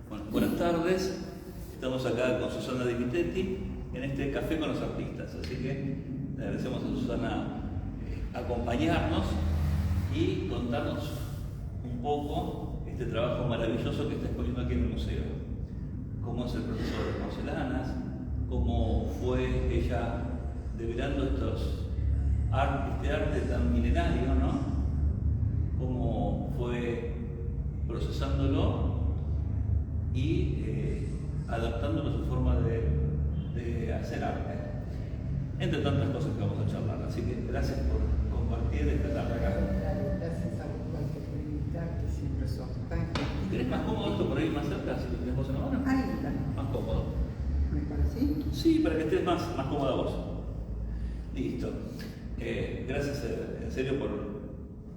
Bueno, buenas tardes. Estamos acá con Susana Di Vitetti en este Café con los Artistas. Así que le agradecemos a Susana acompañarnos y contarnos un poco este trabajo maravilloso que está exponiendo aquí en el museo. Cómo es el proceso de porcelanas, cómo fue ella develando este arte tan milenario, ¿no? Cómo fue procesándolo y adaptándolo a su forma de hacer arte, entre tantas cosas que vamos a charlar. Así que gracias por compartir esta tarde acá. Gracias a vos por invitar, que siempre sos tan gentil. ¿Querés más cómodo esto por ahí más cerca? Si lo tenés vos en la mano. Ahí está. Más cómodo. ¿Mejor así? Sí, para que estés más cómoda vos. Listo. Gracias en serio por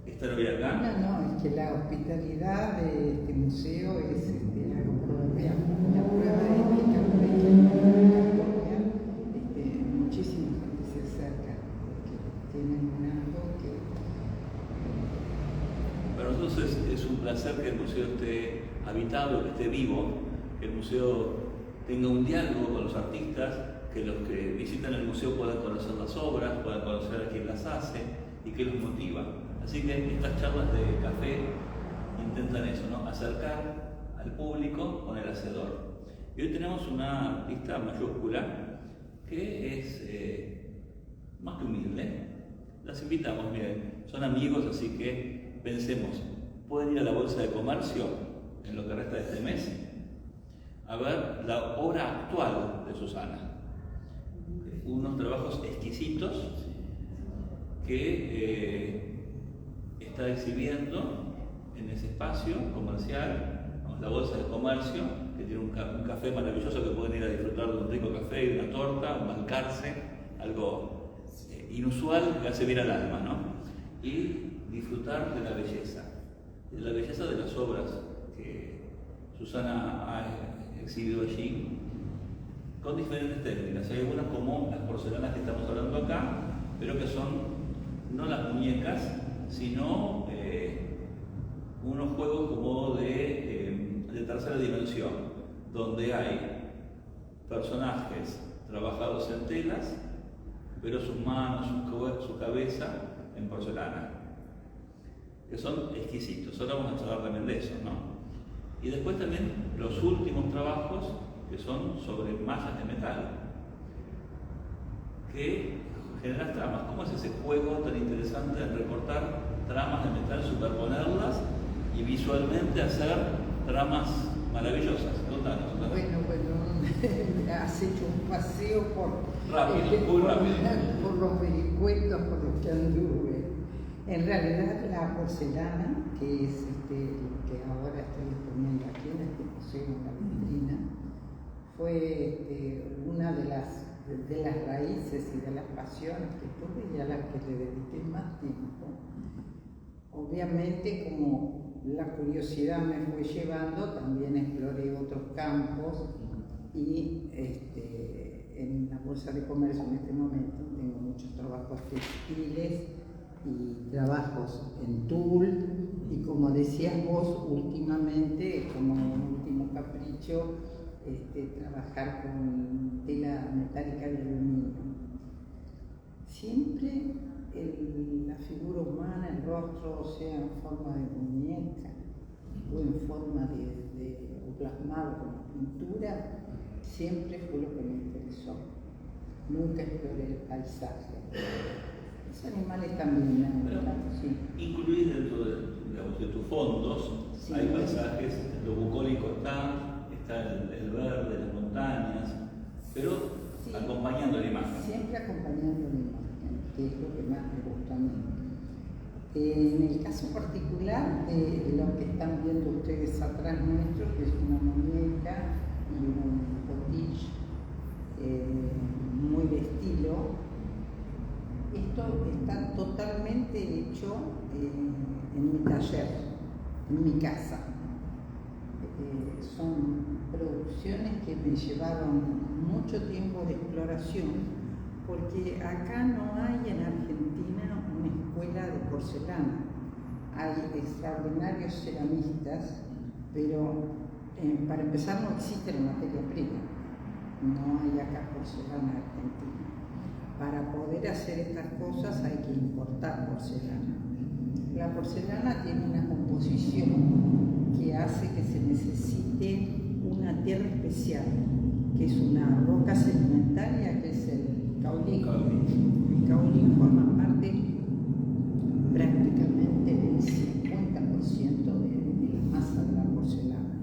estar hoy acá. No, es que la hospitalidad de este museo es algo proverbial. Una prueba ética por ahí que muchísima gente se acerca porque tienen algo que... Para nosotros es un placer que el museo esté habitado, que esté vivo, que el museo tenga un diálogo con los artistas, que los que visitan el museo puedan conocer las obras, puedan conocer a quién las hace y qué los motiva. Así que estas charlas de café intentan eso, ¿no? Acercar al público con el hacedor. Y hoy tenemos una artista mayúscula que es más que humilde. Las invitamos, miren, son amigos, así que pensemos, pueden ir a la Bolsa de Comercio en lo que resta de este mes a ver la obra actual de Susana. Unos trabajos exquisitos que está exhibiendo en ese espacio comercial, la Bolsa de Comercio, que tiene un café maravilloso que pueden ir a disfrutar de un rico café y una torta, un bancarse, algo inusual que hace bien al alma, ¿no? Y disfrutar de la belleza de las obras que Susana ha exhibido allí con diferentes técnicas. Hay algunas como las porcelanas que estamos hablando acá, pero que son no las muñecas, sino unos juegos como de tercera dimensión, donde hay personajes trabajados en telas, pero sus manos, su cabeza en porcelana, que son exquisitos. Ahora vamos a charlar también de eso, ¿no? Y después también los últimos trabajos que son sobre mallas de metal, que generan tramas. ¿Cómo es ese juego tan interesante de recortar tramas de metal, superponerlas y visualmente hacer tramas maravillosas? Contanos. Bueno, has hecho un paseo Muy rápido. por los vericuetos por los que anduve. En realidad la porcelana, que es lo que ahora estoy exponiendo aquí en este museo, en la vitrina, fue una de las raíces y de las pasiones que tuve y a las que le dediqué más tiempo. Obviamente, como la curiosidad me fue llevando, también exploré otros campos y en la Bolsa de Comercio en este momento tengo muchos trabajos textiles y trabajos en tul, y como decías vos, últimamente, como último capricho, trabajar con tela metálica de aluminio. Siempre la figura humana, el rostro, sea en forma de muñeca o en forma o plasmado con pintura, siempre fue lo que me interesó. Nunca exploré el paisaje. Los animales también, sí. Incluís dentro de tus fondos, sí, hay paisajes, lo bucólico está el verde, las montañas, pero sí, acompañando la imagen. Siempre acompañando la imagen, que es lo que más me gusta a mí. En el caso particular de lo que están viendo ustedes atrás nuestro, que es una muñeca y un potiche muy de estilo, esto está totalmente hecho en mi taller, en mi casa. Son producciones que me llevaron mucho tiempo de exploración, porque acá no hay en Argentina una escuela de porcelana. Hay extraordinarios ceramistas, pero Para empezar, no existe la materia prima, no hay acá porcelana argentina. Para poder hacer estas cosas hay que importar porcelana. La porcelana tiene una composición que hace que se necesite una tierra especial, que es una roca sedimentaria, que es el caolín. El caolín forma parte prácticamente del 50% de la masa de la porcelana.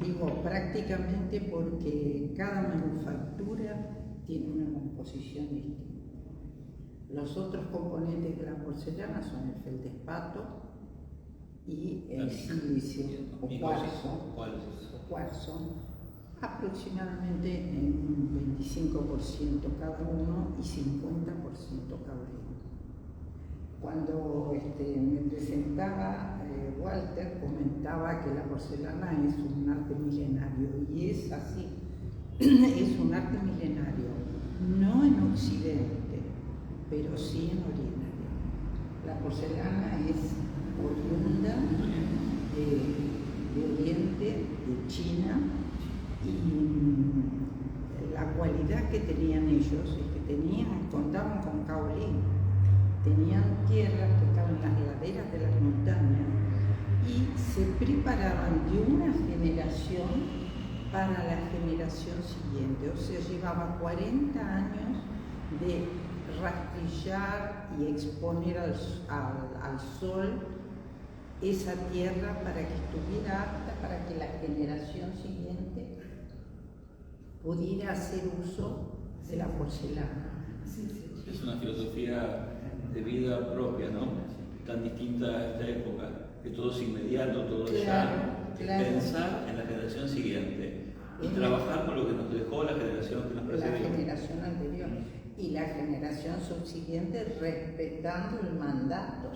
Digo prácticamente porque cada manufactura tiene una composición distinta. Los otros componentes de la porcelana son el feldespato y el silicio o cuarzo, aproximadamente en un 25% cada uno y 50% cada uno. Cuando me presentaba, Walter comentaba que la porcelana es un arte milenario, y es así, es un arte milenario, no en Occidente, pero sí en Oriente. La porcelana es oriunda de Oriente, de China, y la cualidad que tenían ellos es que contaban con caolín, tenían tierras que estaban en las laderas de las montañas y se preparaban de una generación para la generación siguiente. O sea, llevaba 40 años de rastrillar y exponer al sol esa tierra para que estuviera apta para que la generación siguiente pudiera hacer uso de la porcelana. Es una filosofía de vida propia, ¿no? Tan distinta a esta época, que todo es inmediato, todo es ya. Claro. Pensar en la generación siguiente y trabajar con lo que nos dejó la generación que nos precedió. La generación anterior y la generación subsiguiente, respetando el mandato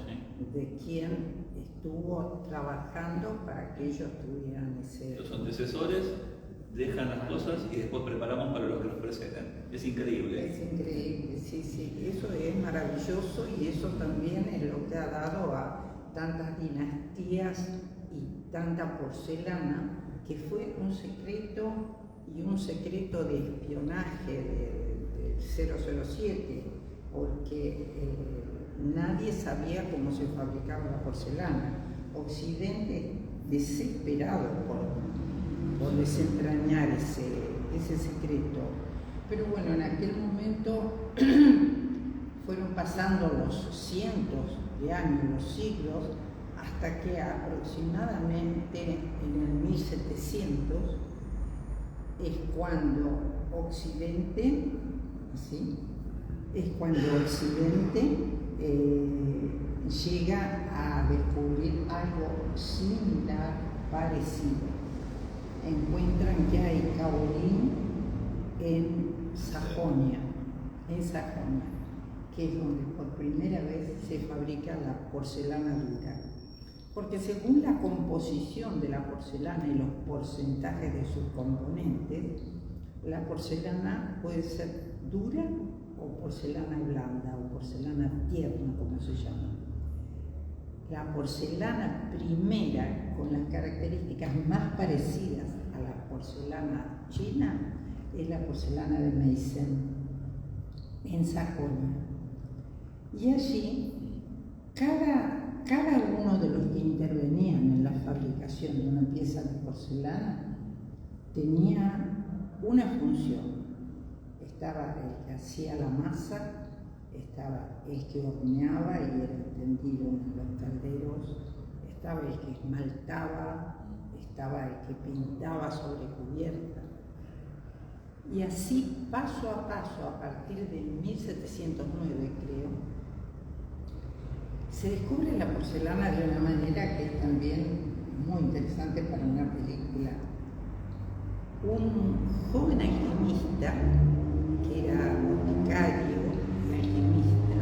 de quien estuvo trabajando para que ellos tuvieran ese... Los antecesores dejan las cosas y después preparamos para los que nos preceden. Es increíble. Es increíble, sí, sí. Eso es maravilloso, y eso también es lo que ha dado a tantas dinastías y tanta porcelana, que fue un secreto y un secreto de espionaje del 007, porque nadie sabía cómo se fabricaba la porcelana. Occidente, desesperado por desentrañar ese secreto. Pero bueno, en aquel momento fueron pasando los cientos de años, los siglos, hasta que aproximadamente en el 1700 es cuando Occidente, ¿sí? Llega a descubrir algo similar, parecido. Encuentran que hay caolín en Sajonia, que es donde por primera vez se fabrica la porcelana dura. Porque según la composición de la porcelana y los porcentajes de sus componentes, la porcelana puede ser dura o porcelana blanda o porcelana tierna, como se llama. La porcelana primera, con las características más parecidas a la porcelana china, es la porcelana de Meissen, en Sajonia. Y allí, cada uno de los que intervenían en la fabricación de una pieza de porcelana tenía una función. Estaba el que hacía la masa, estaba el que horneaba y era entendido en los calderos, estaba el que esmaltaba, estaba el que pintaba sobre cubierta. Y así, paso a paso, a partir de 1709, creo, se descubre la porcelana de una manera que es también muy interesante para una película. Un joven alquimista, que era boticario y alquimista,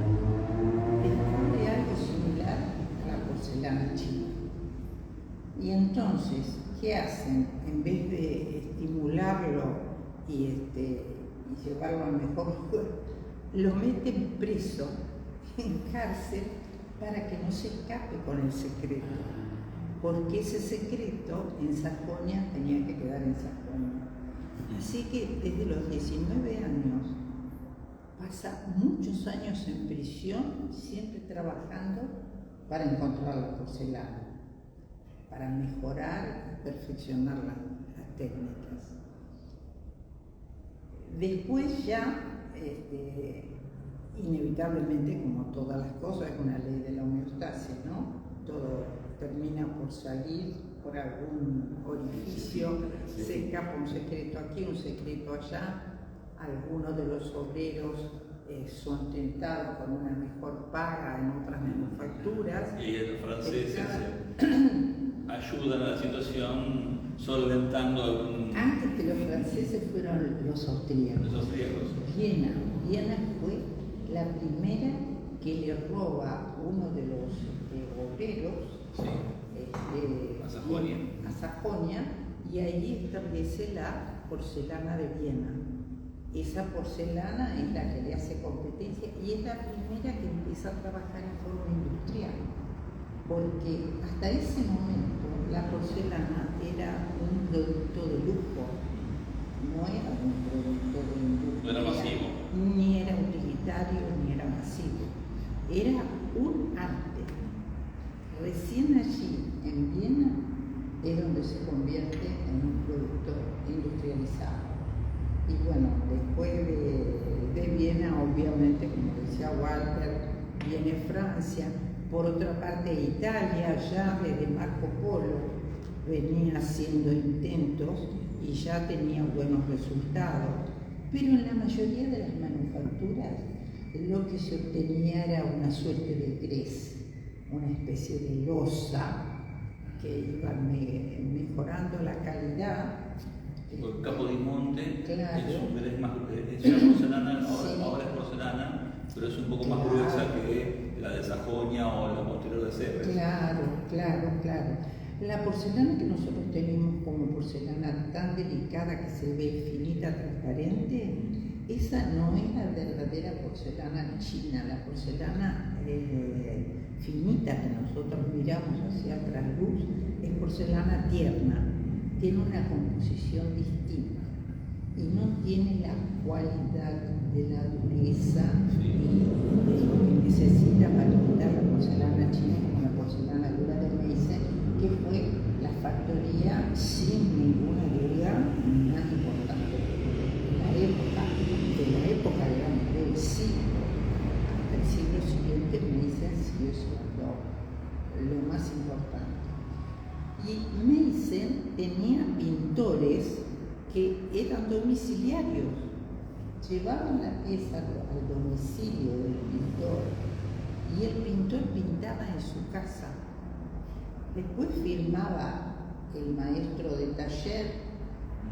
descubre algo similar a la porcelana china. Y entonces, ¿qué hacen? En vez de estimularlo y llevarlo al mejor lugar, lo meten preso en cárcel para que no se escape con el secreto. porque ese secreto en Sajonia tenía que quedar en Sajonia. Así que desde los 19 años pasa muchos años en prisión, siempre trabajando para encontrar la porcelana, para mejorar y perfeccionar las técnicas. Después ya, inevitablemente, como todas las cosas, es una ley de la homeostasis, ¿no? Todo termina por salir por algún orificio, se escapa un secreto aquí, un secreto allá. Algunos de los obreros son tentados con una mejor paga en otras manufacturas. Y los franceses ayudan a la situación solventando algún... Antes que los franceses fueron los austríacos. Los austríacos. Viena fue la primera que le roba uno de los obreros a Sajonia, y ahí establece la porcelana de Viena. Esa porcelana es la que le hace competencia y es la primera que empieza a trabajar en forma industrial, porque hasta ese momento la porcelana era un producto de lujo, no era un producto de industria, no era masivo, ni era utilitario, ni era masivo, era un arte. Recién allí, en Viena, es donde se convierte en un producto industrializado. Y bueno, después de Viena, obviamente, como decía Walter, viene Francia. Por otra parte, Italia, ya desde Marco Polo, venía haciendo intentos y ya tenía buenos resultados. Pero en la mayoría de las manufacturas, lo que se obtenía era una suerte de grés, una especie de losa que iba mejorando la calidad. El Capodimonte, claro, es un grés más, es una porcelana, sí, ahora es porcelana, pero es un poco más gruesa que la de Sajonia o la posterior de Sevres. Claro. La porcelana que nosotros tenemos como porcelana tan delicada que se ve finita, transparente, esa no es la verdadera porcelana china. La porcelana finita que nosotros miramos hacia trasluz es porcelana tierna, tiene una composición distinta y no tiene la cualidad de la dureza y de lo que necesita para imitar la porcelana china, como la porcelana dura de Meissen, que fue la factoría sin ninguna duda más importante de la época, digamos, del siglo hasta el siglo siguiente. Meissen sí es lo más importante. Y Meissen tenía pintores que eran domiciliarios, llevaban la pieza al domicilio del pintor y el pintor pintaba en su casa. Después firmaba el maestro de taller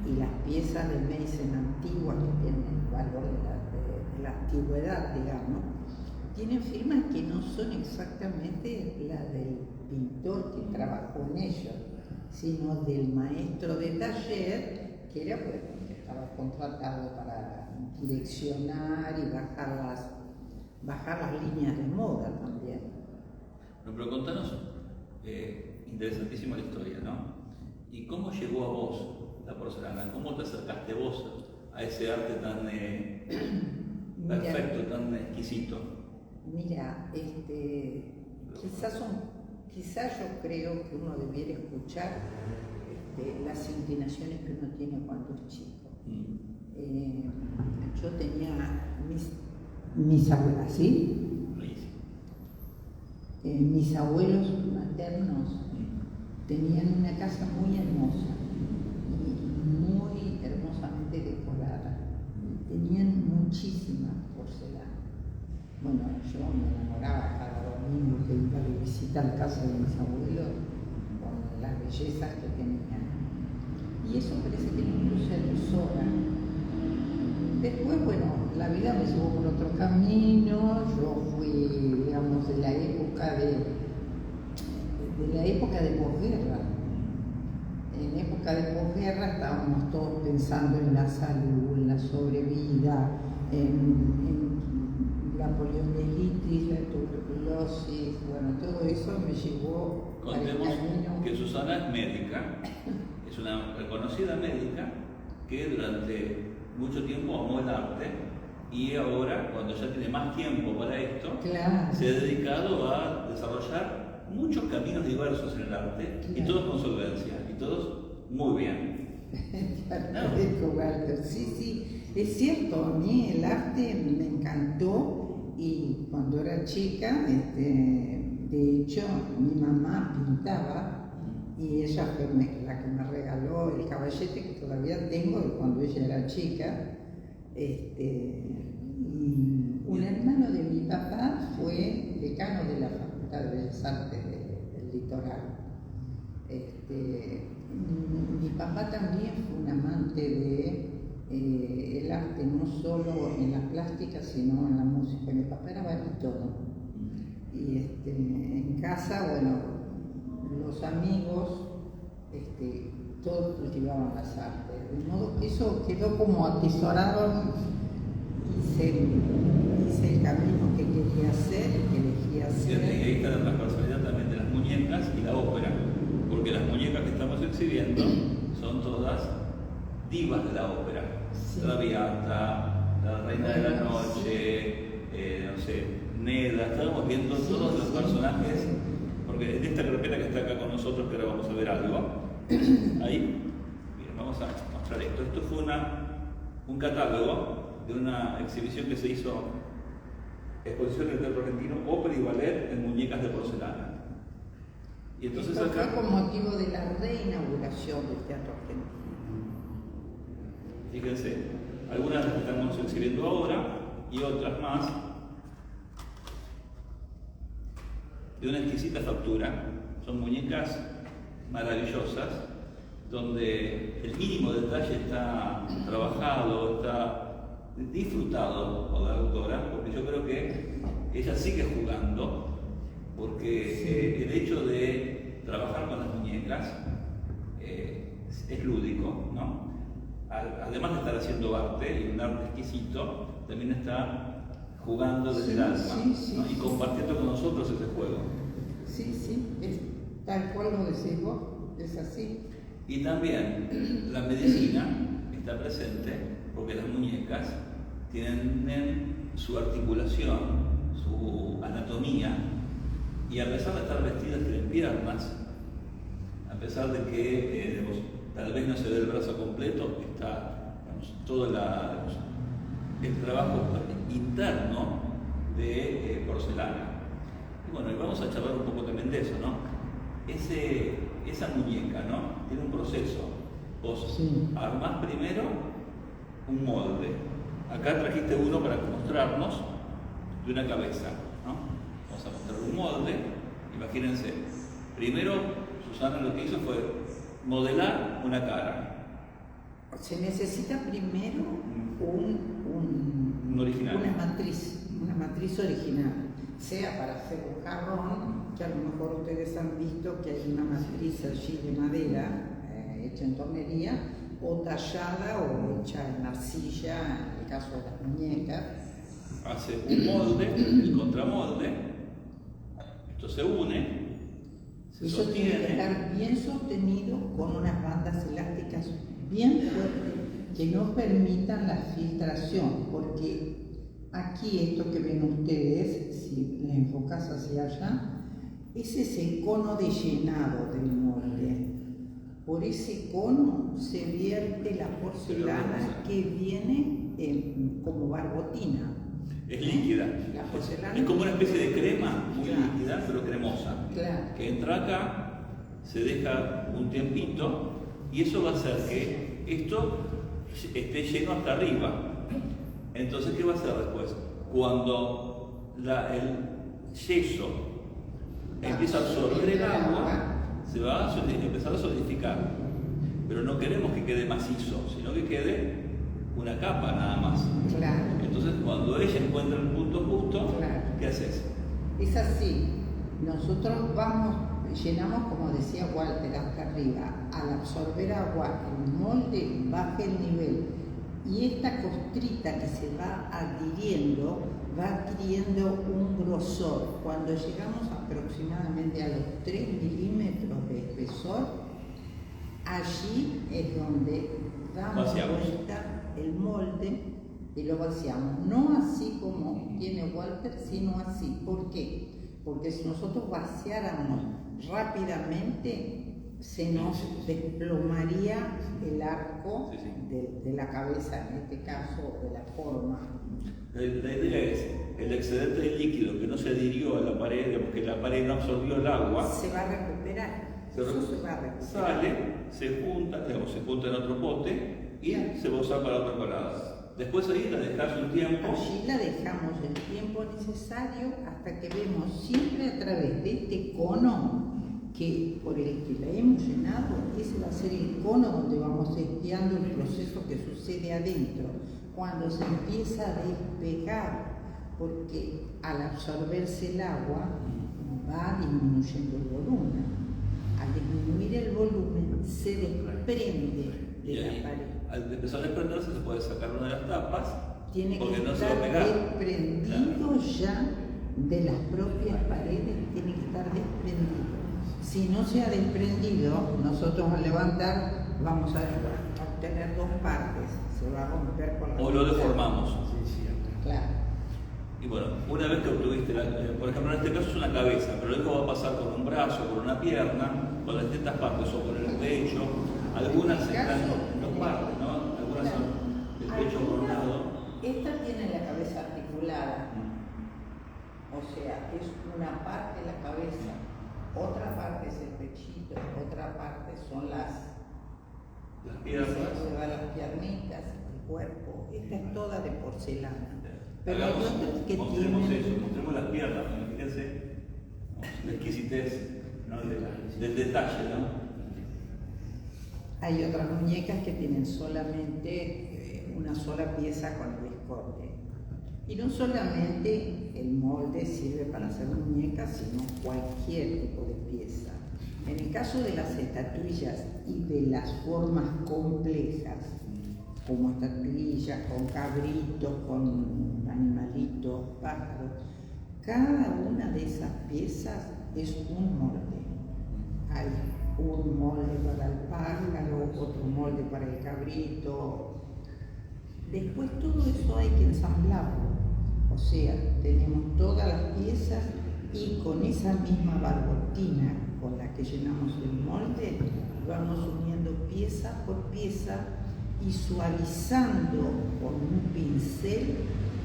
y las piezas de Meissen antiguas, que tienen el valor de la antigüedad, digamos, tienen firmas que no son exactamente las del pintor que trabajó en ellos, sino del maestro de taller, que era pues, que estaba contratado para direccionar y bajar las líneas de moda también. No, pero contanos, interesantísima la historia, ¿no? ¿Y cómo llegó a vos la porcelana? ¿Cómo te acercaste vos a ese arte tan perfecto, tan exquisito? Mira, quizás yo creo que uno debiera escuchar las inclinaciones que uno tiene cuando es chico. Yo tenía mis abuelas, ¿sí? Mis abuelos maternos tenían una casa muy hermosa y muy hermosamente decorada. Tenían muchísima porcelana. Bueno, yo me enamoraba cada domingo que iba de visita a la casa de mis abuelos con las bellezas que tenían. Y eso parece que no se alusora. Después, bueno, la vida me llevó por otro camino. Yo fui, digamos, de la época de posguerra. En época de posguerra estábamos todos pensando en la salud, en la sobrevida, en la poliomielitis, la tuberculosis, bueno, todo eso me llevó al Contemos camino. que Susana es médica, es una reconocida médica que durante mucho tiempo amó el arte y ahora, cuando ya tiene más tiempo para esto, Claro. se ha dedicado a desarrollar muchos caminos diversos en el arte, y Claro. todos con solvencia, y todos muy bien. Te agradezco, Walter. Sí, sí, es cierto, a mí el arte me encantó y cuando era chica, de hecho, mi mamá pintaba y ella fue la que me regaló el caballete que todavía tengo de cuando ella era chica. Y un hermano de mi papá fue decano de la Facultad de Bellas Artes del Litoral. Mi papá también fue un amante de el arte, no solo en la plástica, sino en la música. Mi papá era barítono. Y en casa, bueno, los amigos, todos cultivaban las artes. De modo que eso quedó como atesorado. Hice el camino que quería hacer y que elegí hacer. Y ahí está la transversalidad también de las muñecas y la ópera, porque las muñecas que estamos exhibiendo son todas divas de la ópera. Sí. Traviata, la Reina de la Noche, no sé, Neda. Estábamos viendo todos los personajes, porque en esta carpeta que está acá con nosotros, que ahora vamos a ver algo, ahí, miren, vamos a mostrar esto. Esto fue un catálogo de una exhibición que se hizo, exposición del Teatro Argentino, ópera y ballet en muñecas de porcelana. Y entonces Esto acá, fue con motivo de la reinauguración del Teatro Argentino. fíjense, algunas las estamos exhibiendo ahora y otras más de una exquisita factura. Son muñecas maravillosas, donde el mínimo detalle está trabajado, está disfrutado por la autora, porque yo creo que ella sigue jugando, porque el hecho de trabajar con las muñecas es lúdico, ¿no? Además de estar haciendo arte, y un arte exquisito, también está jugando desde el alma, ¿no? Y compartiendo con nosotros ese juego. Sí, sí, es tal cual lo decís vos, es así. Y también la medicina está presente, porque las muñecas tienen su articulación, su anatomía, y a pesar de estar vestidas en piernas, a pesar de que tal vez no se ve el brazo completo, está todo el trabajo interno de porcelana. Y bueno, y vamos a charlar un poco también de eso, ¿no? Esa muñeca, ¿no? Tiene un proceso. Vos armás primero un molde. Acá trajiste uno para mostrarnos de una cabeza, ¿no? Vamos a mostrar un molde. Imagínense. Primero, Susana lo que hizo fue modelar una cara. Se necesita primero un original. una matriz original, sea para hacer un jarrón, que a lo mejor ustedes han visto que hay una matriz allí de madera, hecha en tornería, o tallada o hecha en arcilla, en el caso de las muñecas. Hace un molde, el contramolde, esto se une, se Eso sostiene. tiene que estar bien sostenido con unas bandas elásticas bien fuertes que no permitan la filtración, porque aquí esto que ven ustedes, si les enfocas hacia allá, ese es el cono de llenado del molde. Por ese cono se vierte la porcelana que viene como barbotina. Es líquida. La porcelana es como una especie de crema muy claro, líquida, pero cremosa. Claro. Que entra acá, se deja un tiempito y eso va a hacer que esto esté lleno hasta arriba. Entonces, ¿qué va a hacer después? Cuando el yeso empieza a absorber el agua, se va a empezar a solidificar. Pero no queremos que quede macizo, sino que quede una capa nada más. Claro. Entonces, cuando ella encuentra el punto justo, claro, ¿qué haces? Es así. Nosotros llenamos, como decía Walter, hasta arriba. Al absorber agua, el molde baja el nivel Y esta costrita que se va adquiriendo un grosor. Cuando llegamos aproximadamente a los 3 milímetros de espesor, allí es donde damos vuelta el molde y lo vaciamos. No así como tiene Walter, sino así. ¿Por qué? Porque si nosotros vaciáramos rápidamente, se nos desplomaría el arco de la cabeza, en este caso, de la forma. La idea es el excedente de líquido que no se adhirió a la pared, porque la pared no absorbió el agua. Se va a recuperar. Se va a recuperar. Sale, se junta en otro pote y se va a usar para otra parada. Después ahí la dejas un tiempo. Allí la dejamos el tiempo necesario hasta que vemos siempre a través de este cono que por el que la hemos llenado. Ese va a ser el cono donde vamos espiando el proceso que sucede adentro. Cuando se empieza a despegar, porque al absorberse el agua va disminuyendo el volumen. Al disminuir el volumen se desprende de la pared. Al empezar a desprenderse se puede sacar una de las tapas. Tiene porque que no estar se va a pegar. desprendido ya de las propias paredes, tiene que estar desprendido. Si no se ha desprendido, nosotros al levantar vamos a obtener dos partes, se va a romper con la o lo deformamos. Claro. Y bueno, una vez que obtuviste, por ejemplo en este caso es una cabeza, pero luego va a pasar con un brazo, con una pierna, con las distintas partes, o con el pecho. Algunas están en dos partes, ¿no? Algunas son el pecho por un lado. Esta tiene la cabeza articulada, o sea, es una parte de la cabeza, otra parte es el pechito, otra parte son las piernas, las piernitas, el cuerpo. Esta es toda de porcelana. Pero hagamos, hay otras que mostremos tienen... eso, mostremos las piernas, fíjense la exquisitez, ¿no? del detalle, ¿no? Hay otras muñecas que tienen solamente una sola pieza con el escote. Y no solamente el molde sirve para hacer muñecas, sino cualquier tipo de pieza. En el caso de las estatuillas y de las formas complejas, como estatuillas con cabritos, con animalitos, pájaros, cada una de esas piezas es un molde. Hay un molde para el pájaro, otro molde para el cabrito. Después todo eso hay que ensamblarlo. O sea, tenemos todas las piezas y con esa misma barbotina con la que llenamos el molde, vamos uniendo pieza por pieza y suavizando con un pincel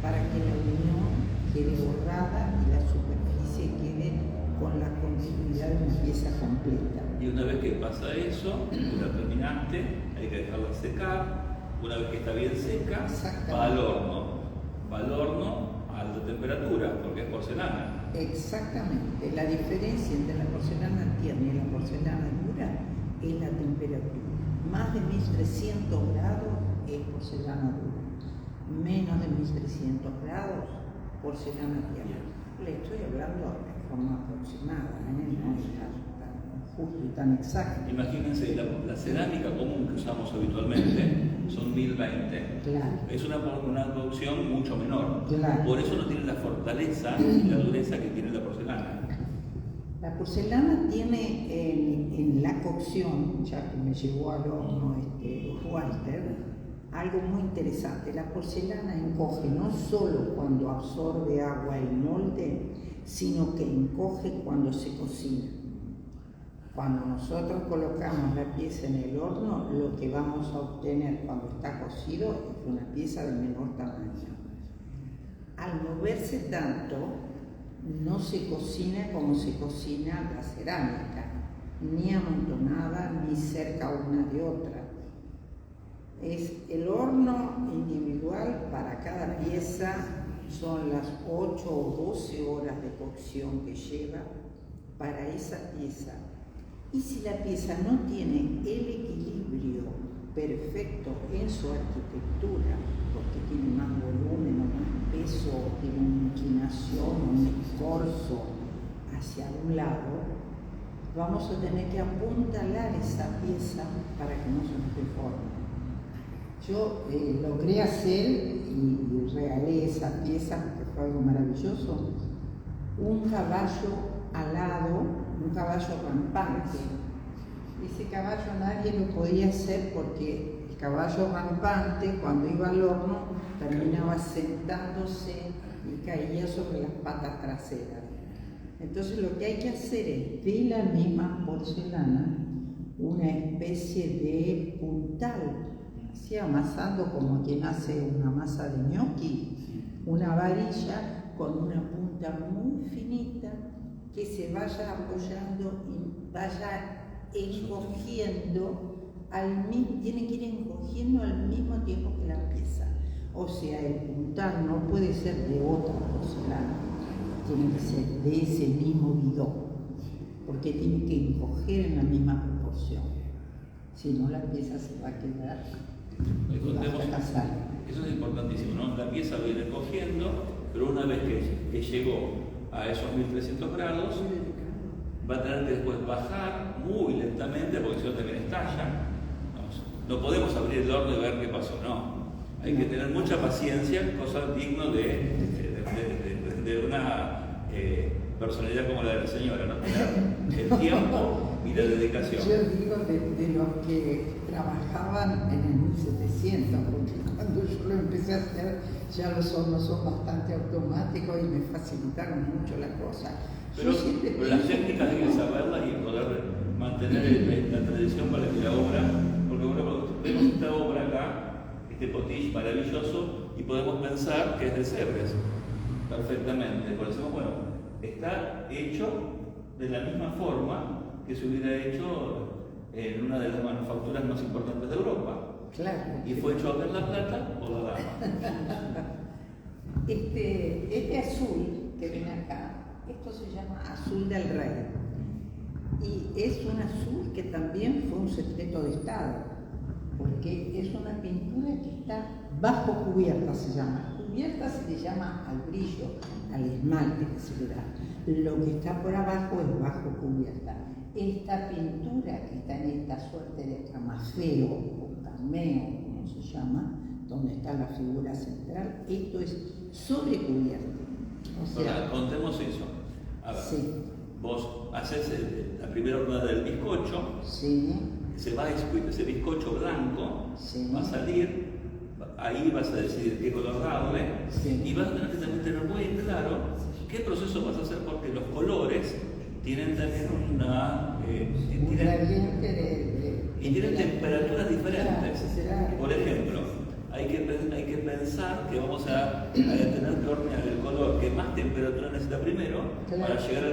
para que la unión quede borrada y la superficie quede con la continuidad de una pieza completa. Y una vez que pasa eso, la terminaste, hay que dejarla secar. Una vez que está bien seca, va al horno. Va al horno a alta temperatura, porque es porcelana. Exactamente. La diferencia entre la porcelana tierna y la porcelana dura es la temperatura. Más de 1300 grados es porcelana dura. Menos de 1300 grados, porcelana tierna. Le estoy hablando de forma aproximada, no es tan justo y tan exacto. Imagínense, la cerámica común que usamos habitualmente son 1020. Claro. Es una producción mucho menor. Claro. Por eso no tiene la fortaleza y la dureza que tiene la porcelana. La porcelana tiene en la cocción, ya que me llevó al horno Walter, algo muy interesante. La porcelana encoge no solo cuando absorbe agua el molde, sino que encoge cuando se cocina. Cuando nosotros colocamos la pieza en el horno, lo que vamos a obtener cuando está cocido es una pieza de menor tamaño. Al moverse tanto, no se cocina como se cocina la cerámica, ni amontonada ni cerca una de otra. Es el horno individual para cada pieza, son las 8 o 12 horas de cocción que lleva para esa pieza. Y si la pieza no tiene el equilibrio perfecto en su arquitectura, porque tiene más volumen o más peso, o tiene una inclinación o un escorzo hacia un lado, vamos a tener que apuntalar esa pieza para que no se nos deforme. Yo logré hacer y regalé esa pieza, porque fue algo maravilloso, un caballo alado, un caballo rampante. Ese caballo nadie lo podía hacer porque el caballo rampante, cuando iba al horno, terminaba sentándose y caía sobre las patas traseras. Entonces lo que hay que hacer es, de la misma porcelana, una especie de puntal, así amasando como quien hace una masa de gnocchi, una varilla con una punta muy finita que se vaya apoyando y vaya encogiendo tiene que ir encogiendo al mismo tiempo que la pieza. O sea, el puntal no puede ser de otra porcelana, tiene que ser de ese mismo bidón, porque tiene que encoger en la misma proporción. Si no, la pieza se va a quedar y va a fracasar. Eso es importantísimo, ¿no? La pieza va a ir encogiendo, pero una vez que llegó a esos 1300 grados, va a tener que después bajar muy lentamente, porque si no también estalla. No podemos abrir el horno y ver qué pasó, no. Hay que tener mucha paciencia, cosa digna de una personalidad como la de la señora, ¿no? Tener el tiempo y la dedicación. Yo digo de los que trabajaban en el 1700, porque cuando yo lo empecé a hacer, ya los hornos son bastante automáticos y me facilitaron mucho la cosa. Pero las técnicas hay que saberlas y poder mantener la tradición para que la obra, porque bueno, vemos esta obra acá, este potiche maravilloso, y podemos pensar que es de Sèvres, perfectamente. Por eso, bueno, está hecho de la misma forma que se hubiera hecho en una de las manufacturas más importantes de Europa. Claro. Y fue hecho acá en La Plata por la dama. Este azul que ven acá, esto se llama azul del rey. Y es un azul que también fue un secreto de Estado, porque es una pintura que está bajo cubierta, se llama. Cubierta se le llama al brillo, al esmalte que se le da. Lo que está por abajo es bajo cubierta. Esta pintura que está en esta suerte de camafeo o cameo, como se llama, donde está la figura central, esto es sobre cubierta. O sea, ahora, contemos eso. A ver, sí. Vos haces la primera hornada del bizcocho, Sí. se va a escuchar ese bizcocho blanco, Sí. va a salir, ahí vas a decidir qué color darle, Sí. y vas a tener que también tener muy claro qué proceso vas a hacer, porque los colores tienen también Un gradiente y tienen temperaturas diferentes. Claro. Por ejemplo, hay que pensar que vamos a tener que hornear el color que más temperatura necesita primero, Claro. para llegar al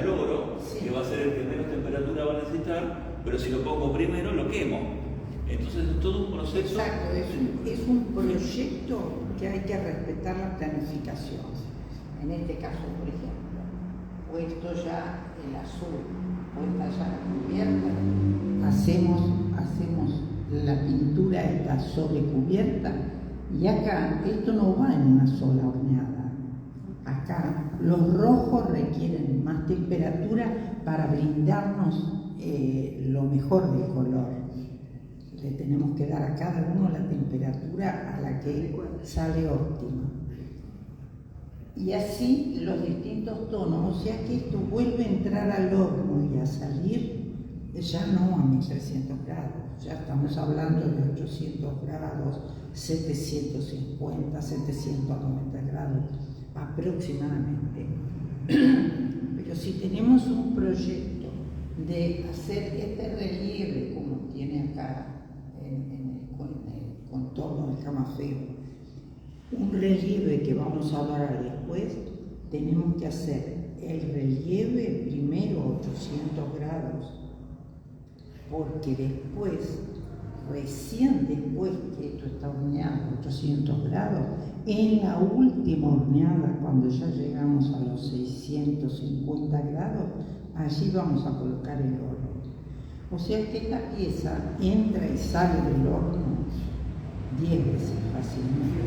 oro, Sí. que va a ser el que menos temperatura va a necesitar, pero si lo pongo primero lo quemo. Entonces es todo un proceso. Exacto, es un proyecto que hay que respetar la planificación. En este caso, por ejemplo, puesto ya el azul, puesta ya la cubierta, hacemos la pintura esta sobre cubierta, y acá esto no va en una sola horneada. Acá los rojos requieren más temperatura para brindarnos lo mejor del color. Le tenemos que dar a cada uno la temperatura a la que sale óptima. Y así los distintos tonos, o sea que esto vuelve a entrar al horno y a salir ya no a 1300 grados, ya estamos hablando de 800 grados, 750, 790 grados aproximadamente. Pero si tenemos un proyecto de hacer este relieve como tiene acá en el contorno del camafeo, un relieve que vamos a hablar después, tenemos que hacer el relieve primero 800 grados, porque después, recién después que esto está horneado a 800 grados, en la última horneada, cuando ya llegamos a los 650 grados, allí vamos a colocar el horno. O sea que esta pieza entra y sale del horno 10 veces fácilmente.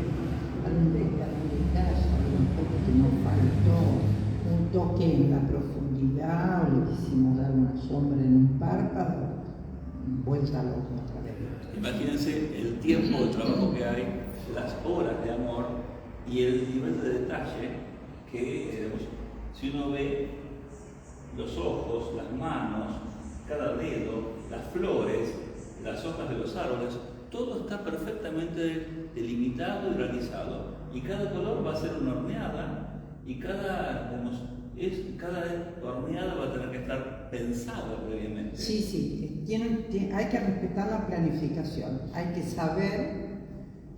Algún detalle, algún poco que nos faltó, un toque en la profundidad, o le quisimos dar una sombra en un párpado, vuelta al horno otra vez. Imagínense el tiempo de trabajo que hay, las horas de amor y el nivel de detalle que, digamos, si uno ve los ojos, las manos, cada dedo, las flores, las hojas de los árboles, todo está perfectamente delimitado y realizado. Y cada color va a ser una horneada y cada horneada va a tener que estar pensada previamente. Sí, hay que respetar la planificación, hay que saber,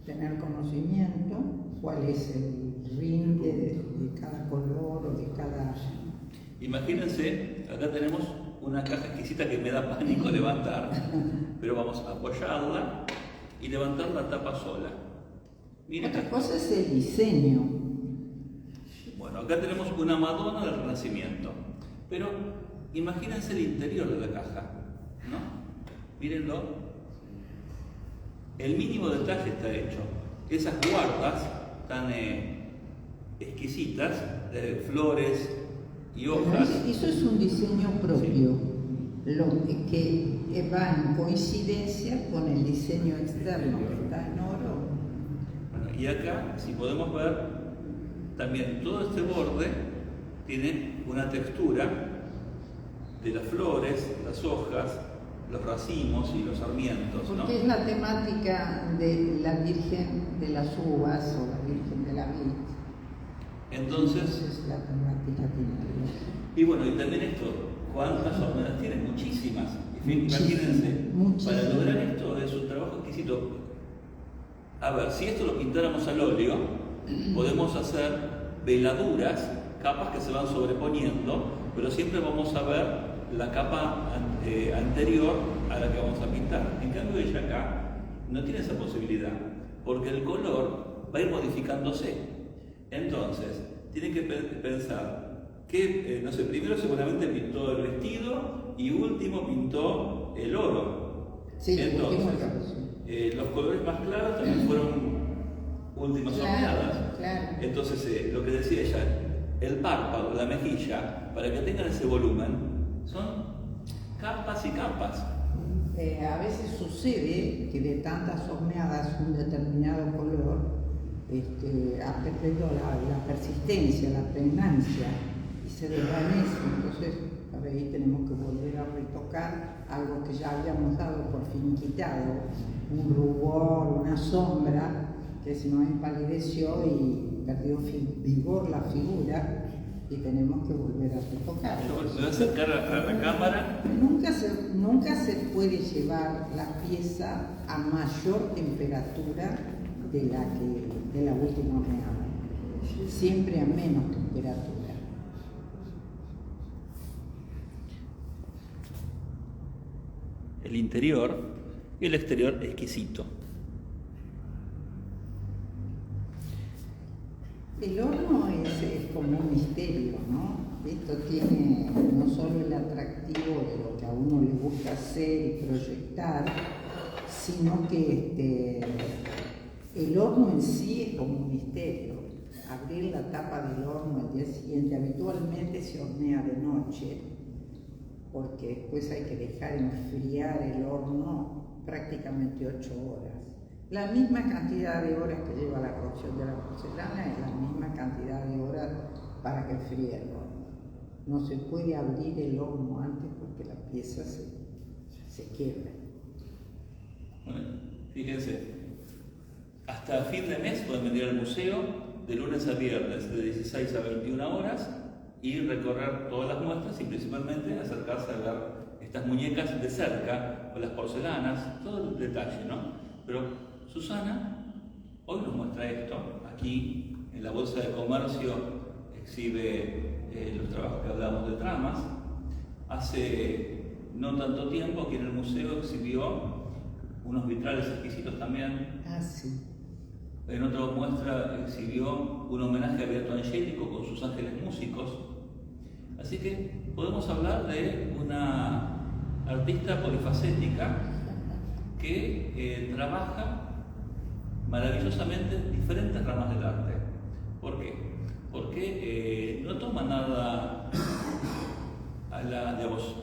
tener conocimiento, cuál es el rinde de cada color o de cada... Imagínense, acá tenemos una caja exquisita que me da pánico levantar, pero vamos a apoyarla y levantar la tapa sola. Miren, otra cosa es el diseño. Bueno, acá tenemos una Madonna del Renacimiento, pero imagínense el interior de la caja, ¿no? Mírenlo. El mínimo detalle está hecho. Esas guardas tan exquisitas, de flores y hojas. Eso es un diseño propio, que va en coincidencia con el diseño externo, que está en oro. Bueno, y acá, si podemos ver, también todo este borde tiene una textura de las flores, las hojas, los racimos y los sarmientos, ¿no? Porque es la temática de la Virgen de las Uvas o la Virgen de la Vid. Entonces la temática tiene. y bueno, y también esto, ¿cuántas horneadas tiene? Muchísimas. Imagínense, para lograr esto es un trabajo exquisito. A ver, si esto lo pintáramos al óleo, podemos hacer veladuras, capas que se van sobreponiendo, pero siempre vamos a ver la capa anterior a la que vamos a pintar. En cambio ella acá no tiene esa posibilidad, porque el color va a ir modificándose. Entonces, tiene que pensar que, no sé, primero seguramente pintó el vestido y último pintó el oro. Sí, entonces, los colores más claros también fueron últimas horneadas. Claro. Entonces, lo que decía ella, el párpado, la mejilla, para que tengan ese volumen, son capas y capas. A veces sucede que de tantas horneadas un determinado color ha perdido la persistencia, la pregnancia y se desvanece. Entonces, por ahí tenemos que volver a retocar algo que ya habíamos dado por finiquitado, un rubor, una sombra que se nos empalideció y perdió vigor la figura y tenemos que volver a retocar. Yo me voy a acercar a la cámara. Nunca se puede llevar la pieza a mayor temperatura de la última horneada, siempre a menos temperatura. El interior y el exterior exquisito. El horno es como un misterio, ¿no? Esto tiene no solo el atractivo de lo que a uno le gusta hacer y proyectar, sino que el horno en sí es como un misterio. Abrir la tapa del horno al día siguiente, habitualmente se hornea de noche, porque después hay que dejar enfriar el horno prácticamente 8 horas. La misma cantidad de horas que lleva la cocción de la porcelana es la misma cantidad de horas para que enfríe el horno. No se puede abrir el horno antes porque la pieza se quiebra. Bueno, fíjense, hasta fin de mes pueden venir al museo de lunes a viernes de 16 a 21 horas y recorrer todas las muestras y principalmente acercarse a ver estas muñecas de cerca o las porcelanas, todo el detalle, ¿no? Pero Susana hoy nos muestra esto. Aquí en la Bolsa de Comercio exhibe los trabajos que hablamos de tramas. Hace no tanto tiempo aquí en el museo exhibió unos vitrales exquisitos también. Ah, sí. En otra muestra exhibió un homenaje a Beato Angélico con sus ángeles músicos. Así que podemos hablar de una artista polifacética que trabaja maravillosamente diferentes ramas del arte. ¿Por qué? Porque no toma nada a la, digamos,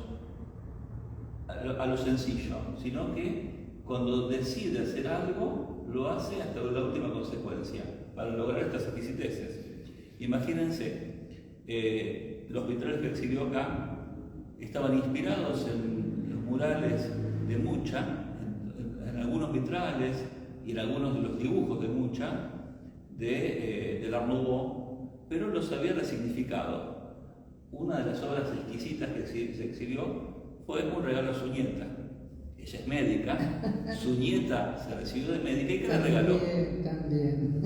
a lo sencillo, sino que cuando decide hacer algo, lo hace hasta la última consecuencia, para lograr estas exquisiteces. Imagínense, los vitrales que exhibió acá estaban inspirados en los murales de Mucha, en algunos vitrales y en algunos de los dibujos de Mucha, del Art Nouveau, pero los había resignificado. Una de las obras exquisitas que se exhibió fue un regalo a su nieta. Ella es médica, su nieta se recibió de médica y ¿qué le regaló? También.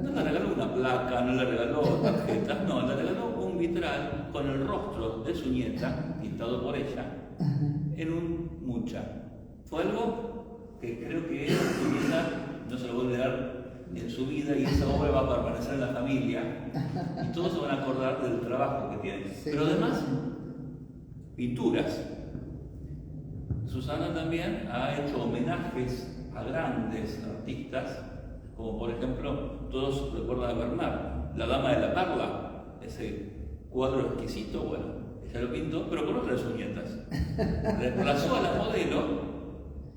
No le regaló una placa, no le regaló tarjetas, no, le regaló un vitral con el rostro de su nieta, pintado por ella, en un Mucha. Fue algo que creo que su nieta no se lo va a olvidar en su vida y esa obra va a permanecer en la familia y todos se van a acordar del trabajo que tienen. Sí. Pero además, pinturas. Susana también ha hecho homenajes a grandes artistas, como por ejemplo, todos recuerdan a Bernard, La Dama de la Perla, ese cuadro exquisito, bueno, ella lo pintó, pero con otra de sus nietas. Reemplazó a la modelo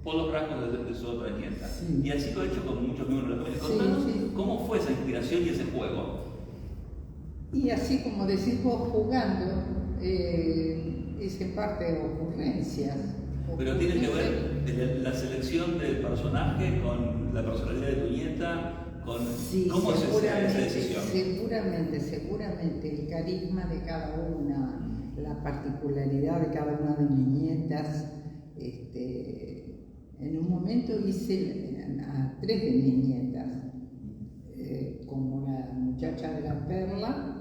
por los rasgos de su otra nieta. Sí. Y así lo ha hecho con muchos miembros de la familia. Sí, Contanos sí. cómo fue esa inspiración y ese juego. Y así como decís vos, jugando, es en parte ocurrencias. Pero tiene que ver la selección del personaje con la personalidad de tu nieta, con Sí, cómo es esa decisión. Seguramente el carisma de cada una, la particularidad de cada una de mis nietas. En un momento hice a 3 de mis nietas, como la muchacha de la perla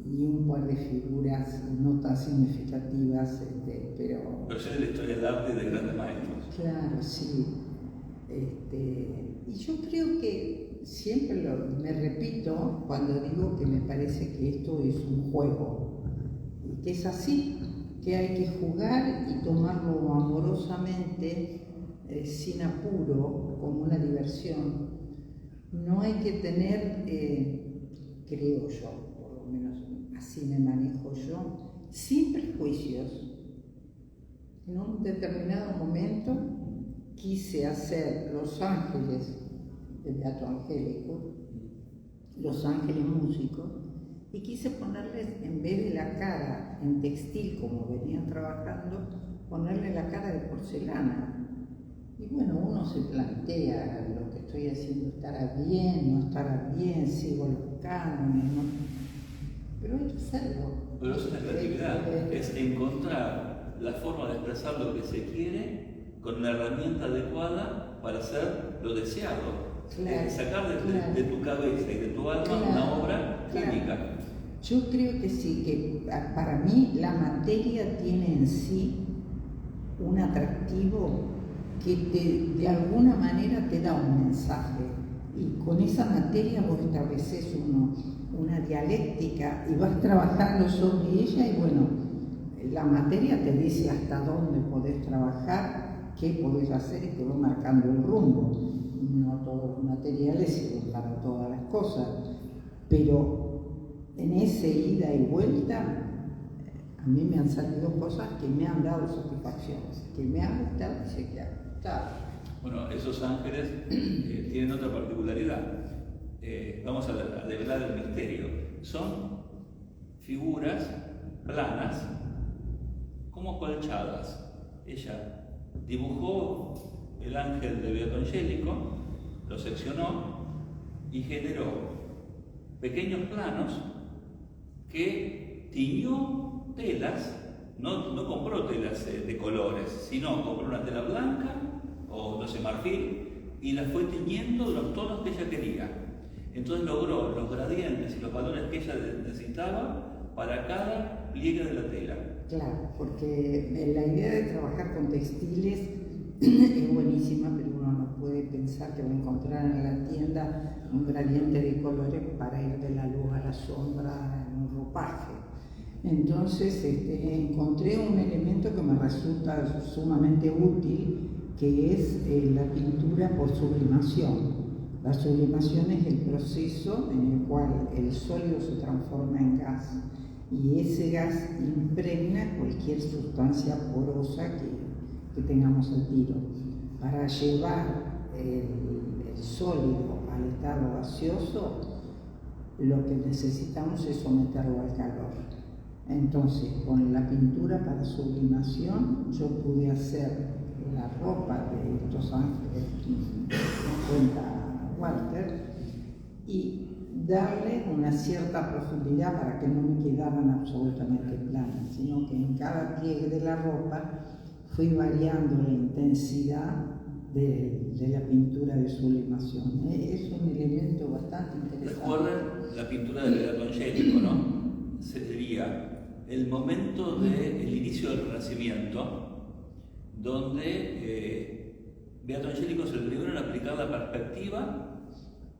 y un par de figuras no tan significativas, pero es la historia del arte de grandes maestros. claro, sí. Y yo creo que siempre me repito cuando digo que me parece que esto es un juego, y que es así, que hay que jugar y tomarlo amorosamente, sin apuro, como una diversión. No hay que tener, creo yo, por lo menos así me manejo yo, sin prejuicios. En un determinado momento quise hacer Los Ángeles de Beato Angélico, Los Ángeles Músicos, y quise ponerles, en vez de la cara en textil como venían trabajando, ponerle la cara de porcelana. Y bueno, uno se plantea, lo que estoy haciendo estará bien, no estará bien, sigo los cánones, ¿no? Pero hay que hacerlo. Pero es una creatividad, es encontrar la forma de expresar lo que se quiere con la herramienta adecuada para hacer lo deseado. Claro, sacar de tu cabeza y de tu alma una obra única. Yo creo que sí, que para mí la materia tiene en sí un atractivo que de alguna manera te da un mensaje, y con esa materia vos estableces una dialéctica y vas trabajando sobre ella, y bueno, la materia te dice hasta dónde podés trabajar, qué podés hacer, y te va marcando el rumbo. No todos los materiales sirven para todas las cosas, pero en ese ida y vuelta a mí me han salido cosas que me han dado satisfacción, que me han gustado y sé que han gustado. Bueno, esos ángeles tienen otra particularidad. Vamos a develar el misterio. Son figuras planas, como colchadas. Ella dibujó el ángel de Beato Angélico, lo seccionó y generó pequeños planos que tiñó telas, no compró telas de colores, sino compró una tela blanca o no sé, marfil, y la fue tiñendo de los tonos que ella quería. Entonces logró los gradientes y los valores que ella necesitaba para cada pliegue de la tela. Claro, porque la idea de trabajar con textiles es buenísima, pero uno no puede pensar que va a encontrar en la tienda un gradiente de colores para ir de la luz a la sombra en un ropaje. Entonces encontré un elemento que me resulta sumamente útil, que es la pintura por sublimación. La sublimación es el proceso en el cual el sólido se transforma en gas, y ese gas impregna cualquier sustancia porosa que tengamos el tiro. Para llevar el sólido al estado gaseoso, lo que necesitamos es someterlo al calor. Entonces, con la pintura para sublimación, yo pude hacer la ropa de estos ángeles, cuenta Walter, y darle una cierta profundidad para que no me quedaran absolutamente planas, sino que en cada pliegue de la ropa fui variando la intensidad de la pintura de sublimación. Es un elemento bastante interesante. Recuerden la pintura del Beato Angelico, ¿no? Sería el momento del inicio del Renacimiento, donde Beato Angelico es el primero en aplicar la perspectiva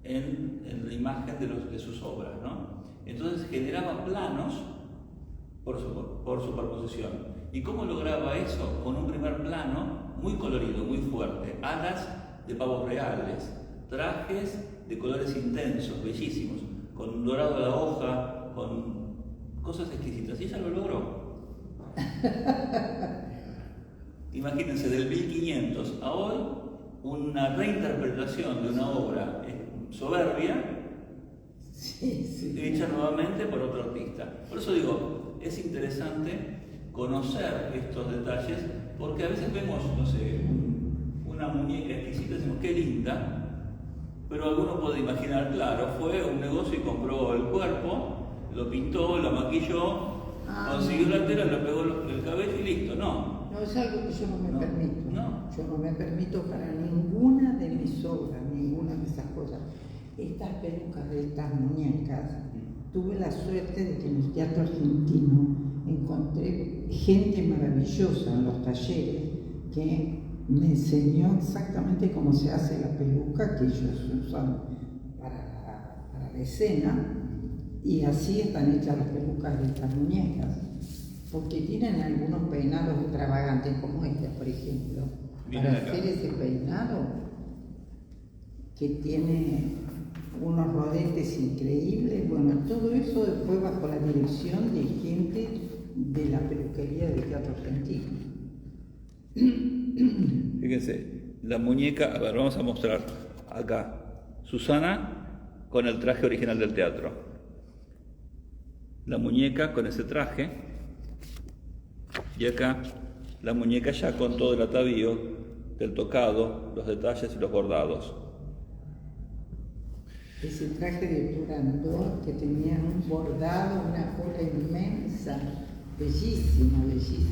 en la imagen de sus obras, ¿no? Entonces generaba planos por superposición. ¿Y cómo lograba eso? Con un primer plano muy colorido, muy fuerte, alas de pavos reales, trajes de colores intensos, bellísimos, con un dorado de la hoja, con cosas exquisitas, y ella lo logró. Imagínense, del 1500 a hoy, una reinterpretación de una obra soberbia, hecha nuevamente por otro artista. Por eso digo, es interesante conocer estos detalles, porque a veces vemos, no sé, una muñeca exquisita y decimos, qué linda, pero alguno puede imaginar, claro, fue un negocio y compró el cuerpo, lo pintó, lo maquilló, consiguió la tela, le pegó el cabello y listo. No. No, es algo que yo no me permito. No. Yo no me permito para ninguna de mis obras, ninguna de esas cosas. Estas pelucas de estas muñecas, tuve la suerte de que en el Teatro Argentino encontré gente maravillosa en los talleres que me enseñó exactamente cómo se hace la peluca que ellos usan para la escena. Y así están hechas las pelucas de estas muñecas, porque tienen algunos peinados extravagantes, como este, por ejemplo. Para hacer ese peinado, que tiene unos rodetes increíbles, bueno, todo eso después bajo la dirección de gente de la peluquería del Teatro Argentino. Fíjense, la muñeca, a ver, vamos a mostrar acá, Susana con el traje original del teatro. La muñeca con ese traje, y acá la muñeca ya con todo el atavío del tocado, los detalles y los bordados. Ese traje de Turandot que tenía un bordado, una cola inmensa, bellísimo, bellísimo.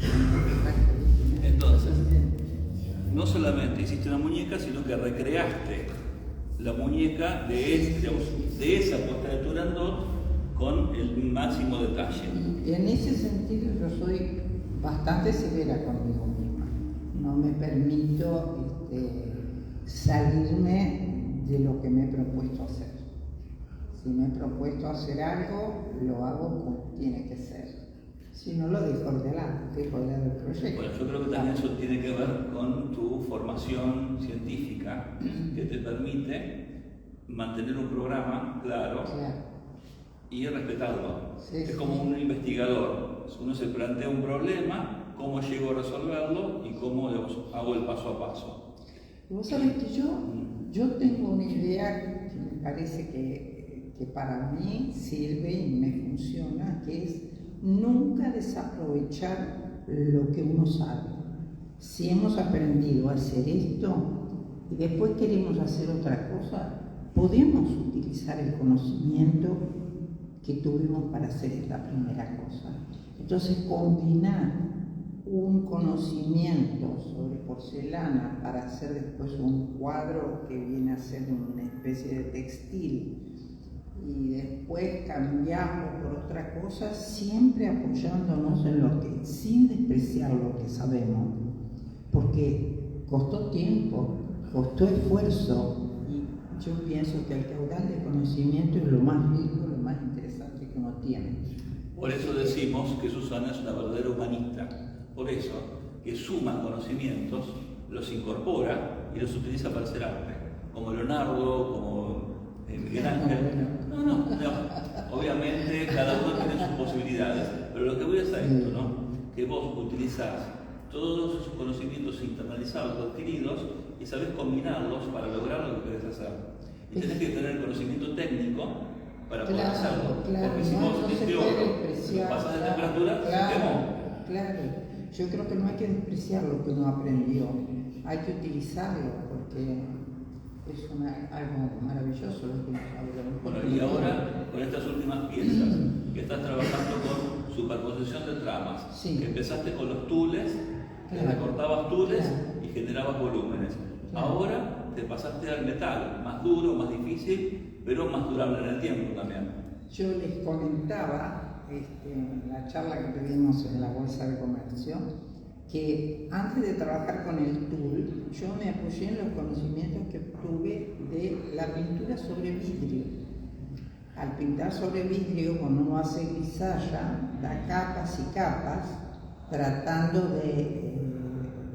Entonces, no solamente hiciste una muñeca, sino que recreaste la muñeca de esa puesta de Turandot con el máximo detalle. Y en ese sentido yo soy bastante severa conmigo misma. No me permito salirme de lo que me he propuesto hacer. Si me he propuesto hacer algo, lo hago como tiene que ser. Si no, lo dejo de lado el proyecto. Bueno, yo creo que también eso tiene que ver con tu formación científica, que te permite mantener un programa claro. Y respetarlo. Es como un investigador. Uno se plantea un problema, cómo llego a resolverlo y cómo hago el paso a paso. Vos sabés que yo tengo una idea que me parece que para mí sirve y me funciona, que es nunca desaprovechar lo que uno sabe. Si hemos aprendido a hacer esto y después queremos hacer otra cosa, podemos utilizar el conocimiento que tuvimos para hacer esta primera cosa. Entonces, combinar un conocimiento sobre porcelana para hacer después un cuadro que viene a ser una especie de textil y después cambiamos por otra cosa, siempre apoyándonos en lo que, sin despreciar lo que sabemos, porque costó tiempo, costó esfuerzo, y yo pienso que el caudal de conocimiento es lo más rico, lo más interesante que uno tiene. Por eso decimos que Susana es una verdadera humanista, por eso que suma conocimientos, los incorpora y los utiliza para hacer arte, como Leonardo, como Miguel Ángel. No, obviamente cada uno tiene sus posibilidades, pero lo que voy a hacer es esto, ¿no? Que vos utilizás todos esos conocimientos internalizados, adquiridos, y sabes combinarlos para lograr lo que querés hacer. Y tenés que tener conocimiento técnico para poder hacerlo. Porque si vos este oro pasás de temperatura, se quemó. Claro, yo creo que no hay que despreciar lo que uno aprendió, hay que utilizarlo porque es algo maravilloso lo que hablamos. Bueno, y ahora con estas últimas piezas que estás trabajando con superposición de tramas, que empezaste con los tules, que recortabas tules y generabas volúmenes. Ahora te pasaste al metal, más duro, más difícil, pero más durable en el tiempo también. Yo les comentaba en la charla que tuvimos en la Bolsa de Comercio, que antes de trabajar con el tool, yo me apoyé en los conocimientos que obtuve de la pintura sobre vidrio. Al pintar sobre vidrio, cuando uno hace grisalla, da capas y capas, tratando de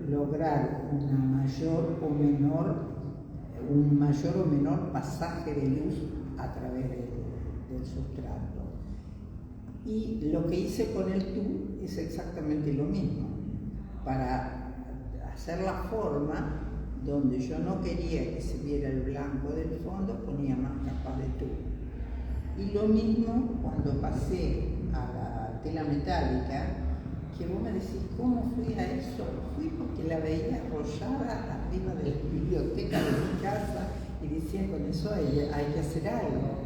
lograr un mayor o menor pasaje de luz a través del sustrato. Y lo que hice con el tool es exactamente lo mismo. Para hacer la forma donde yo no quería que se viera el blanco del fondo, ponía más capas de tool. Y lo mismo cuando pasé a la tela metálica, que vos me decís, ¿cómo fui a eso? Fui porque la veía arrollada arriba de la biblioteca de mi casa y decía, con eso hay que hacer algo.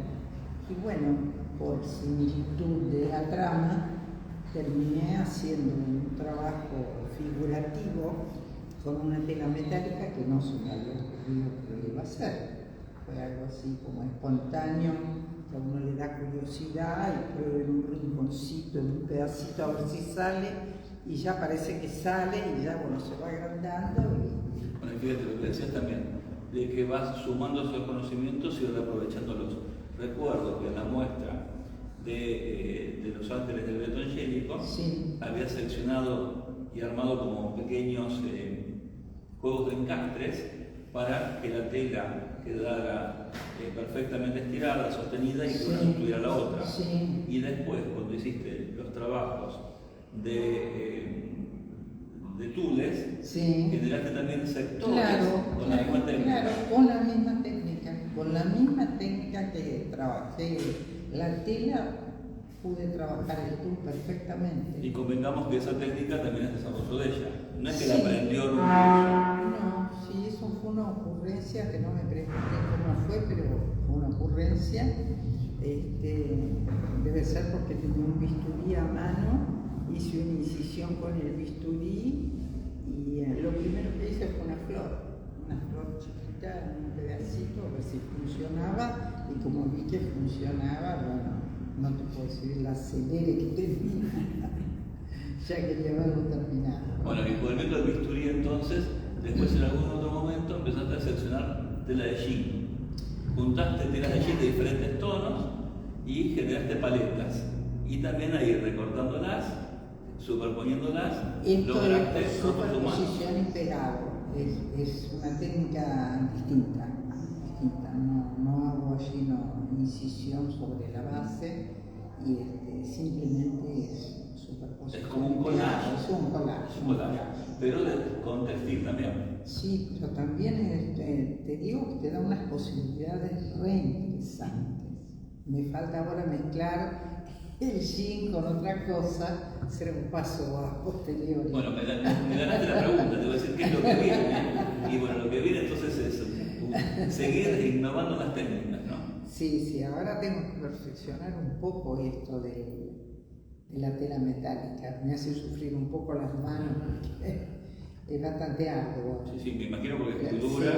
Y bueno, por similitud de la trama, terminé haciendo un trabajo figurativo con una tela metálica que no se me había ocurrido que lo iba a hacer. Fue algo así como espontáneo, que a uno le da curiosidad y prueba en un rinconcito, en un pedacito a ver si sale, y ya parece que sale y ya bueno, se va agrandando. Bueno, y fíjate lo que decías también, de que vas sumando esos conocimientos y reaprovechándolos. Recuerdo que en la muestra de Los Ángeles del Beto Angélico había seleccionado y armado como pequeños juegos de encastres para que la tela quedara perfectamente estirada, sostenida y que una supliera la otra. Y después, cuando hiciste los trabajos de tules, generaste también sectores con la misma técnica. Claro, con la misma técnica que trabajé la tela, pude trabajar el tul perfectamente. Y convengamos que esa técnica también es desarrollo de ella, no es que la aprendió en un No, sí, eso fue una ocurrencia que no me pregunté cómo fue, pero fue una ocurrencia. Debe ser porque tenía un bisturí a mano, hice una incisión con el bisturí y lo primero que hice fue una flor chiquita en un pedacito, a ver si funcionaba, y como vi que funcionaba, bueno, no te puedo decir la acelere que termina, ya que te van a terminar. Bueno, y volviendo al bisturí entonces, después en algún otro momento empezaste a seleccionar tela de jean. Juntaste telas de jean de diferentes tonos y generaste paletas. Y también ahí recortándolas, superponiéndolas, lograste otros humanos. Superposición y pegado. Es una técnica distinta. No hago allí incisión sobre la base y simplemente es superposición. Es como un collage. Es un collage. Pero con textil también. Sí, pero también te digo que te da unas posibilidades re interesantes. Me falta ahora mezclar el jean con otra cosa, será un paso a posteriori. Bueno, me ganaste la pregunta, te voy a decir qué es lo que viene. Y bueno, lo que viene entonces es seguir innovando las técnicas, ¿no? Sí, ahora tengo que perfeccionar un poco esto de la tela metálica. Me hace sufrir un poco las manos, es bastante arduo. Sí, me imagino porque es muy dura,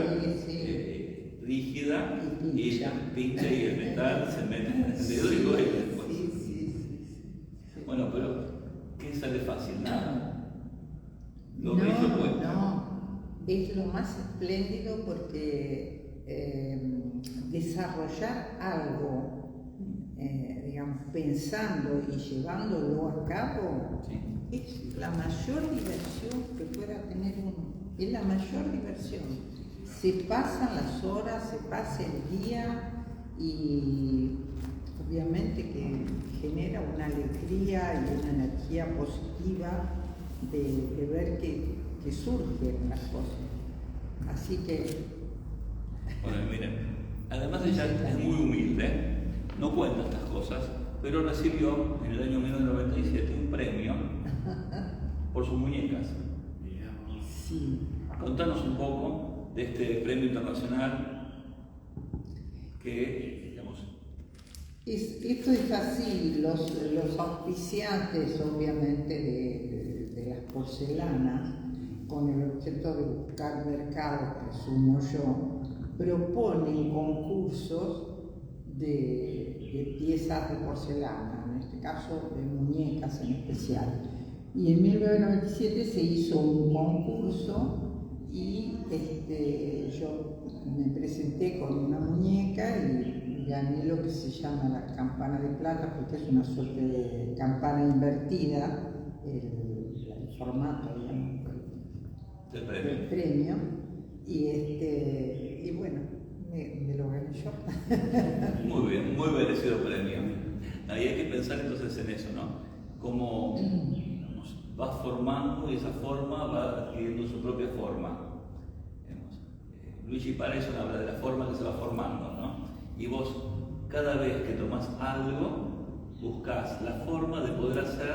rígida, y pincha y el metal se mete en el dedo y duele después. Bueno, pero ¿qué sale fácil? Nada. Lo que hizo cuenta. No, es lo más espléndido porque desarrollar algo, digamos, pensando y llevándolo a cabo, es la mayor diversión que pueda tener uno. Es la mayor diversión. Se pasan las horas, se pasa el día y obviamente que genera una alegría y una energía positiva de ver que surgen las cosas. Así que... Bueno, miren, además ella es muy humilde, no cuenta estas cosas, pero recibió en el año 1997 un premio por sus muñecas. Sí. Contanos un poco de este premio internacional que, digamos... Esto es así, los auspiciantes obviamente de las porcelanas, con el objeto de buscar mercado, presumo yo, proponen concursos de piezas de porcelana, en este caso de muñecas en especial. Y en 1997 se hizo un concurso y yo me presenté con una muñeca y gané lo que se llama la campana de plata, porque es una suerte de campana invertida, el formato, digamos, del premio. Y bueno, me lo gané yo. Muy bien, muy merecido premio. Ahí hay que pensar entonces en eso, ¿no? Cómo va formando y esa forma va adquiriendo su propia forma. Luigi Pareson habla de la forma que se va formando, ¿no? Y vos, cada vez que tomás algo, buscás la forma de poder hacer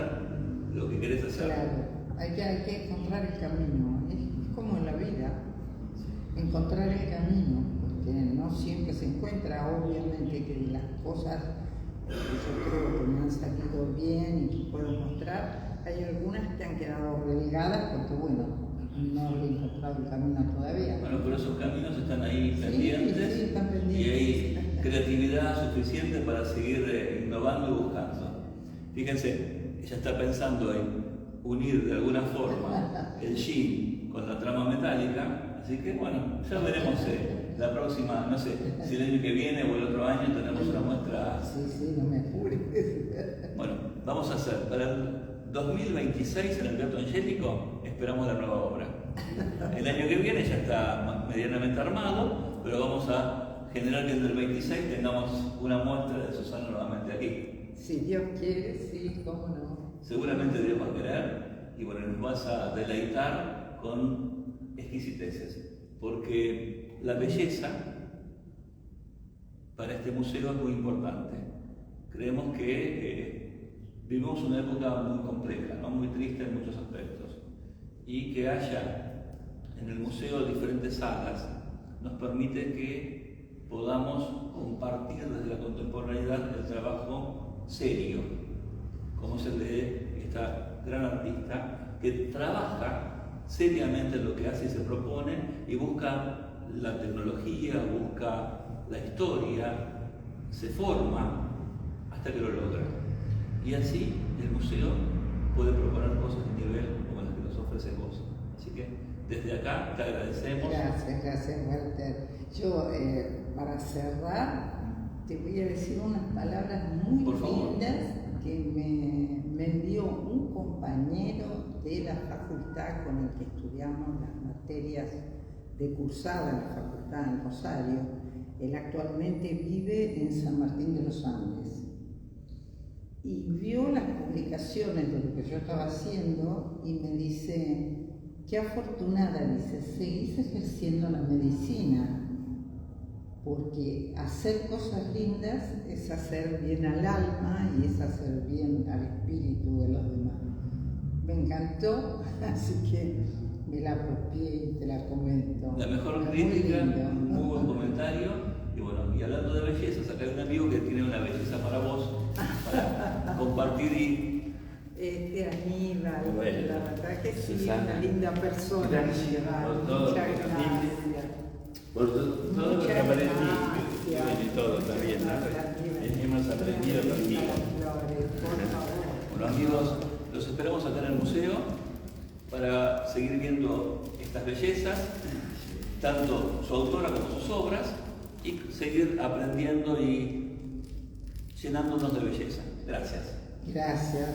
lo que querés hacer. Claro, hay que encontrar el camino. Es como en la vida, encontrar el camino, porque no siempre se encuentra. Obviamente que las cosas que yo creo que me han salido bien y que puedo mostrar, hay algunas que han quedado relegadas porque, bueno, no he encontrado el camino todavía. Bueno, pero esos caminos están ahí pendientes, sí, están pendientes. Y hay creatividad suficiente para seguir innovando y buscando. Fíjense, ella está pensando en unir de alguna forma el jean con la trama metálica, así que bueno, ya veremos la próxima, no sé, si el año que viene o el otro año tenemos una muestra. Sí, no me apures. Bueno, vamos a hacer para el 2026 en el Teatro Angélico, esperamos la nueva obra. El año que viene ya está medianamente armado, pero vamos a generar que en el 26 tengamos una muestra de Susana nuevamente aquí. Si Dios quiere, sí, cómo no. Seguramente Dios va a querer y bueno, nos vas a deleitar con exquisiteces, porque la belleza para este museo es muy importante. Creemos que vivimos una época muy compleja, ¿no? Muy triste en muchos aspectos, y que haya en el museo diferentes salas nos permite que podamos compartir desde la contemporaneidad el trabajo serio, como es el de esta gran artista que trabaja seriamente en lo que hace y se propone y busca la tecnología, busca la historia, se forma hasta que lo logra. Y así el museo puede proponer cosas de nivel como las que nos ofreces vos. Así que desde acá te agradecemos. Gracias, Walter. Yo, para cerrar, te voy a decir unas palabras muy lindas que me envió un compañero de la facultad con el que estudiamos las materias de cursada en la facultad en Rosario. Él actualmente vive en San Martín de los Andes y vio las publicaciones de lo que yo estaba haciendo y me dice: qué afortunada, dice, seguís ejerciendo la medicina, porque hacer cosas lindas es hacer bien al alma y es hacer bien al espíritu de los demás. Me encantó, así que me la apropié y te la comento. La mejor crítica, muy buen comentario. Y bueno, y hablando de bellezas, acá hay un amigo que tiene una belleza para vos, para compartir y... Aníbal, bueno, la verdad que sí, Susana, una linda persona. gracias por todo, muchas gracias. Por todo lo que aprendí y todo también, ¿no? Hemos aprendido contigo. Bueno, amigos, los esperamos acá en el museo para seguir viendo estas bellezas, tanto su autora como sus obras, y seguir aprendiendo y llenándonos de belleza. Gracias. Gracias.